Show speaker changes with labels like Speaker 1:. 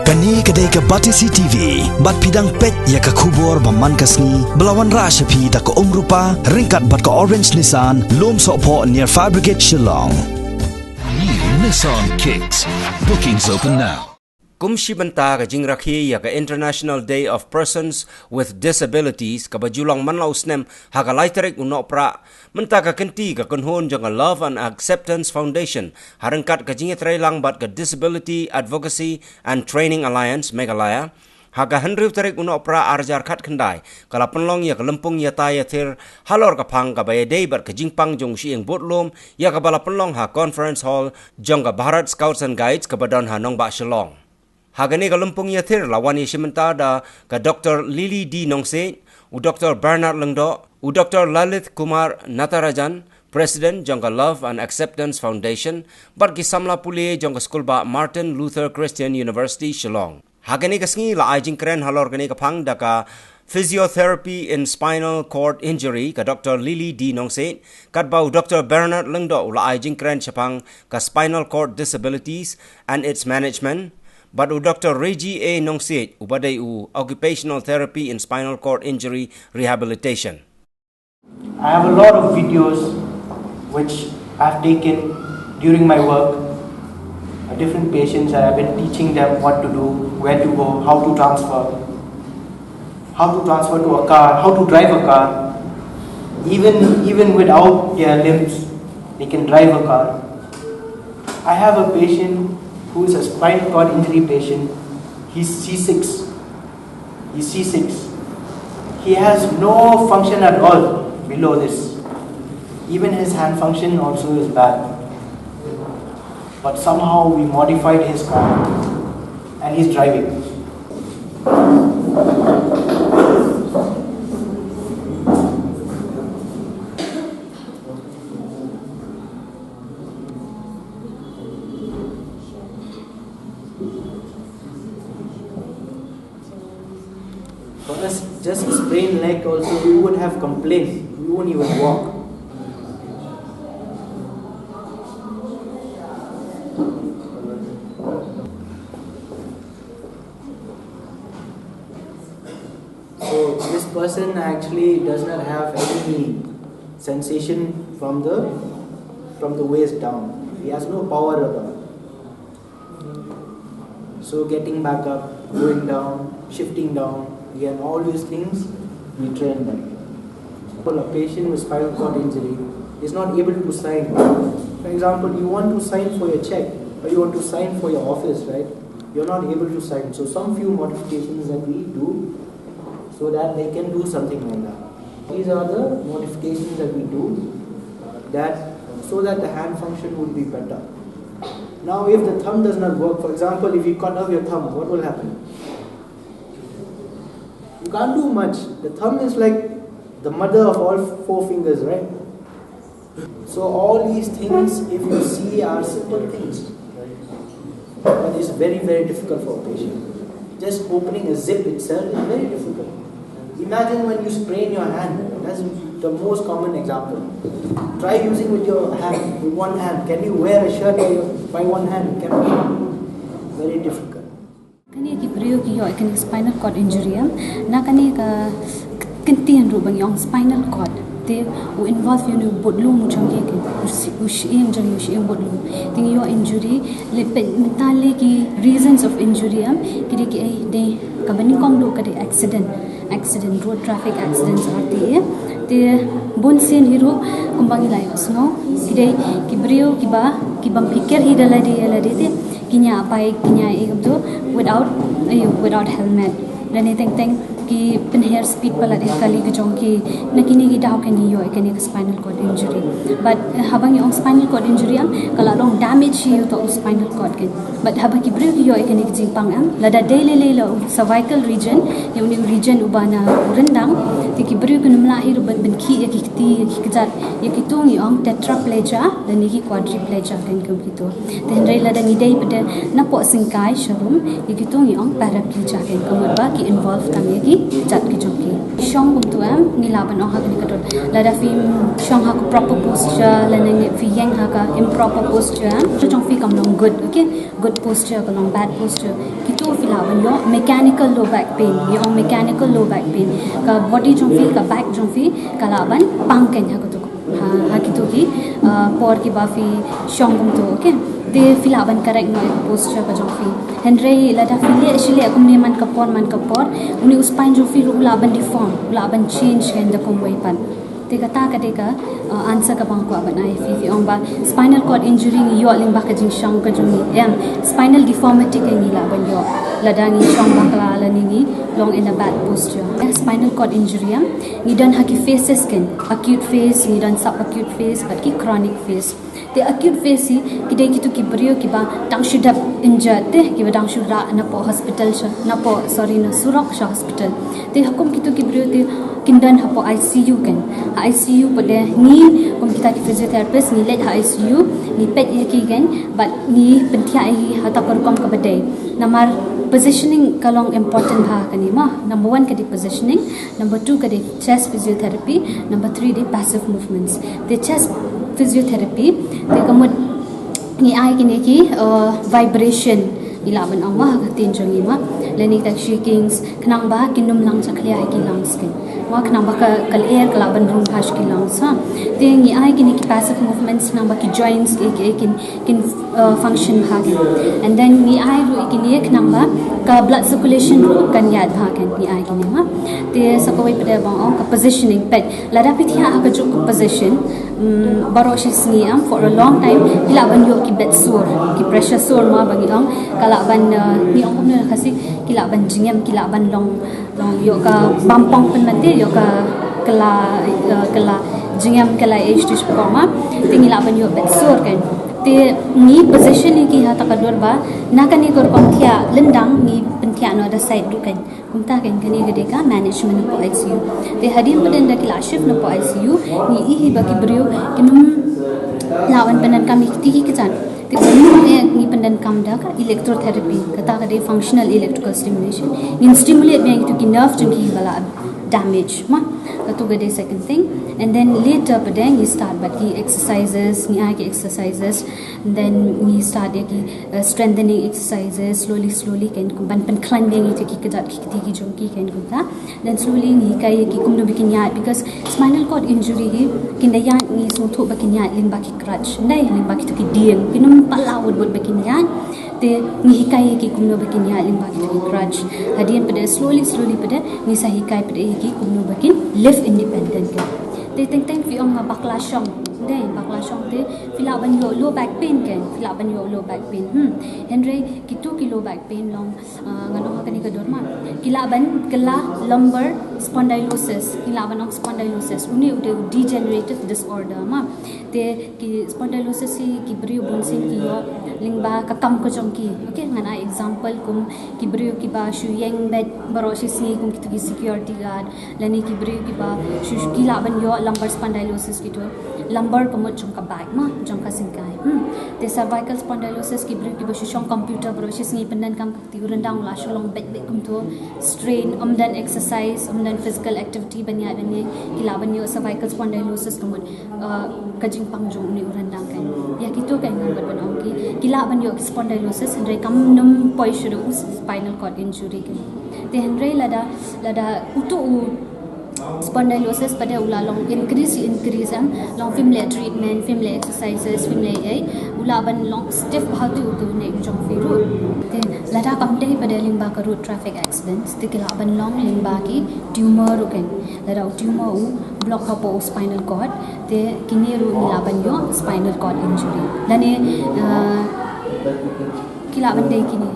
Speaker 1: Kani kedai ke Batisi TV, bat pidang pet ya ke kubur baman kasni, belawan rasa pi da ke rupa, ringkat bat ke orange Nissan, lom sokpo near Fire Brigade Shillong.
Speaker 2: New Nissan Kicks. Bookings open now.
Speaker 3: Kumshi banta ka jingrakhi ya ka International Day of Persons with Disabilities ka bajulang manlaw snem haka laiterik unopra menta ka kenti ka kunhon jang Love and Acceptance Foundation harangkat ka jingitray lang bat ka Disability Advocacy and Training Alliance Megalaya haka henry tarik unopra arjar khat khandai kala penlong ya ka lempung ya ta Ïathir Halor ka phang ka bayday bat ka Jingpang jong Shyieng Budlum ya ka bala penlong ha Conference Hall jong ka Bharat Scouts and Guides ka badon ha nong ba Shillong. Hagani ka lumpung Ïathir lawani simenta da ka Dr. Lily D. Nongse, u Dr. Bernard Lengdo, u Dr. Lalit Kumar Natarajan, President jong ka Love and Acceptance Foundation, bar ki samla puli jong ka school ba Martin Luther Christian University Shillong. Hagani ka sngi la ajing kren halor gani ka phang da ka Physiotherapy in Spinal Cord Injury ka Dr. Lily D. Nongse, kat ba u Dr. Bernard Lengdo la ajing kren chapang ka Spinal Cord Disabilities and its Management, but Dr. Reggie A. Nongsit, ubaday Occupational Therapy in Spinal Cord Injury Rehabilitation.
Speaker 4: I have a lot of videos which I've taken during my work. Different patients, I have been teaching them what to do, where to go, how to transfer to a car, how to drive a car. Even without their limbs, they can drive a car. I have a patient who is a spinal cord injury patient. He's C6. He has no function at all below this. Even his hand function also is bad. But somehow we modified his car and he's driving. For us, just a sprained leg also, we would have complained. We won't even walk. So this person actually does not have any sensation from the waist down. He has no power at all. So getting back up, going down, shifting down, again, all these things we train them. A patient with spinal cord injury is not able to sign. For example, you want to sign for your check or you want to sign for your office, right? You're not able to sign. So some few modifications that we do so that they can do something like that. These are the modifications that we do so that the hand function would be better. Now if the thumb does not work, for example, if you cut off your thumb, what will happen? You can't do much. The thumb is like the mother of all four fingers, right? So all these things, if you see, are simple things. But it's very, very difficult for a patient. Just opening a zip itself is very difficult. Imagine when you sprain your hand. That's the most common example. Try using with your hand, with one hand. Can you wear a shirt by one hand? Cannot. Very difficult.
Speaker 5: Kani ki priyog yo kani spinal cord injury na kani ka kintihan ro bang yung spinal cord te u involve you Budlum mo chang ke Shyieng jang Shyieng Budlum ting yo injury le mentale ki reasons of injury kidi ki ai de kabani kong lo ka de accident road traffic accidents te bon sen hero kumbangi lai osno kidai ki brio ki bang pikir hidala de te kinya apai kinya egabdo without helmet dan teng ki penher speed pala de kali ke jongki nakini ki daw kani yo kani spinal cord injury but habang yung spinal cord injury kala long damage yo to spinal cord ken but habang ki brio ki yo kani jingpang lada daily lela cervical region yung ni region ubana rendang ti ki brio kun mlahir ban ki yakiti yakizat yakitung yung tetraplegia dan ni ki quadriplegia kan kum kito then rela dan idai pada napo singkai sharum yakitung yung paraplegia kan kum ba ki involve tang yaki jat ki joki Shyieng kum tu nilaban ong hak ni kador lada film Shyieng hak proper posture lana fi yang hak improper posture so jong fi kam long good okay good posture ka long bad posture kitu fi laban yo mechanical low back pain yo mechanical low back pain ka body jong fi ka back jong fi ka laban pang ken hak tu ha kitu ki por ki ba fi Shyieng kum tu okay te filaban correct no posture ka jong fi henry lada fili actually akum ne man kapor uni uspain jo fi laban deform laban change hen da kom wai pan te kata ka de ka answer ka bang ko ban ai fi ong ba spinal cord injury ni yo ling ba ka jing Shyieng ka jong ni spinal deformity ka ni laban yo lada ni Shyieng ba kala la ni long in a bad posture spinal cord injury ni dan haki phases ken acute phase ni dan subacute phase but ki chronic phase the acute phase si kidai kitu ki brio ki ba tang shudap injured te ki ba tang shura na po hospital sha na po sorry na surak sha hospital te hukum kitu ki brio te kindan ha po ICU kan ICU pada ni kum kita ki physiotherapist ni let ICU ni pet ki kan but ni pentia hi hata korkom ka badai namar positioning kalong important ha kani ma number 1 kadi positioning number 2 kadi chest physiotherapy number 3 di passive movements the chest physiotherapy te kamut ni ai kini ki vibration ilaban ang ma katin jangi ma lani tak shakings knang ba kinum lang sa klia ki lungs kin wa knang ba kal air kalaban room hash ki lungs ha te ni ai kini ki passive movements nang ba ki joints kin function ha and then ni ai ru kini knang ba ka blood circulation ru kan yad ha kan ni ai kini ma te sakawai pada bang ka positioning pet lada pithia ka juk position baro shisni for a long time kilaban yo ki bed sore ki pressure sore ma bagi ong kalaban ni ong na kasi kilaban jingem kilaban long yo ka bampong pen mate yo ka kala jingem kala age dish ma tingilaban yo bed sore kan te ni position ni ki ha takador ba nakani kor kontia lendang ni pentia no ada side du kan kumta kan kani gede ka management po ICU te hadin peden da kila shift no po ICU ni ihi ba ki brio kinum lawan penan kami tiki kitan te ni pendan kam da ka electrotherapy kata ka de functional electrical stimulation in stimulate me to ki nerve to ki bala damage ma katu gede second thing and then later padang you start but ki exercises ni ai ki exercises and then we start ki strengthening exercises slowly can ban pen climbing it ki kadat ki jom ki kan guta then slowly ni kai ki kumno bikin ya because spinal cord injury hi kindaya ni so tho bakin ya limba ki crutch nai limba ki to ki diem kinum palawud bot bakin ya te ni hikai ki kumno bakin ya limba ki to ki crutch hadian pada slowly pada ni sa hikai pada ki kumno bakin live independent kan te teng fi om bakla shong dai bakla shong te filaban yo low back pain kan filaban yo low back pain henry kitu ki low back pain long ngano ha kani ka dorma kilaban kala lumbar spondylosis kilaban of spondylosis uni ude degenerative disorder ma te ki spondylosis si ki brio bunsin ki yo lingba ka kam ko jong ki okay ngana example kum ki brio ki ba Shyieng bed barosis ni kum kitu ki security guard lani ki brio ki ba kilaban yo lumbar spondylosis ki to lumbar ko jong ka bag ma jong ka singkai te cervical spondylosis ki brio ki ba Shyieng computer barosis ni pendan kam ti urandang la sholong bed kum to strain dan exercise dan physical activity banya banya kilaban yo cervical spondylosis kum ka Jingpang jong ni urandang kan ya kitu kan ngam ban ong ki kilaban yo spondylosis andre kam num poi shuru spinal cord injury kan te andre lada utu spondylosis pada ula long increase long family treatment family exercises family ula ban long stiff bahatu tu ne jong firu te lada kam dei pada limba ka road traffic accidents te kila ban long limba ki tumor kan lada tumor block hapo spinal cord te kini ru nilaban yo spinal cord injury lane kila ban dei kini